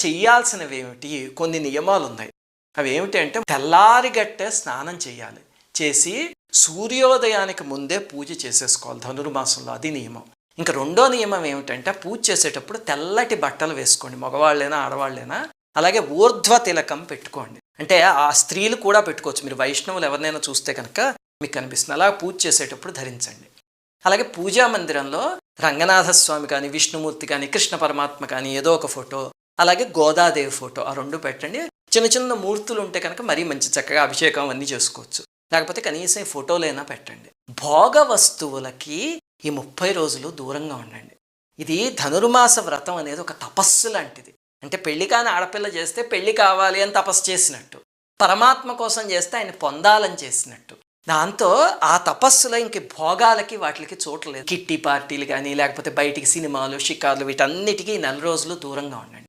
చెయ్యాల్సినవి ఏమిటి, కొన్ని నియమాలు ఉన్నాయి. అవి ఏమిటి అంటే తెల్లారిగట్టే స్నానం చేయాలి. చేసి సూర్యోదయానికి ముందే పూజ చేసేసుకోవాలి ధనుర్మాసంలో, అది నియమం. ఇంకా రెండో నియమం ఏమిటంటే పూజ చేసేటప్పుడు తెల్లటి బట్టలు వేసుకోండి, మగవాళ్ళైనా ఆడవాళ్ళైనా. అలాగే ఊర్ధ్వ తిలకం పెట్టుకోండి, అంటే ఆ స్త్రీలు కూడా పెట్టుకోవచ్చు. మీరు వైష్ణవులు ఎవరినైనా చూస్తే కనుక మీకు కనిపిస్తుంది, అలా పూజ చేసేటప్పుడు ధరించండి. అలాగే పూజా మందిరంలో రంగనాథస్వామి కానీ, విష్ణుమూర్తి కానీ, కృష్ణ పరమాత్మ కానీ ఏదో ఒక ఫోటో, అలాగే గోదాదేవి ఫోటో, ఆ రెండు పెట్టండి. చిన్న చిన్న మూర్తులు ఉంటే కనుక మరీ మంచి, చక్కగా అభిషేకం అన్నీ చేసుకోవచ్చు. లేకపోతే కనీసం ఫోటోలైనా పెట్టండి. భోగ వస్తువులకి ఈ 30 రోజులు దూరంగా ఉండండి. ఇది ధనుర్మాస వ్రతం అనేది ఒక తపస్సు లాంటిది. అంటే పెళ్లి కాని ఆడపిల్ల చేస్తే పెళ్లి కావాలి అని తపస్సు చేసినట్టు, పరమాత్మ కోసం చేస్తే ఆయన పొందాలని చేసినట్టు. దాంతో ఆ తపస్సులో ఇంక భోగాలకి వాటికి చోట్లేదు. కిట్టి పార్టీలు కానీ, లేకపోతే బయటికి సినిమాలు, షికార్లు, వీటన్నిటికీ 4 రోజులు దూరంగా ఉండండి.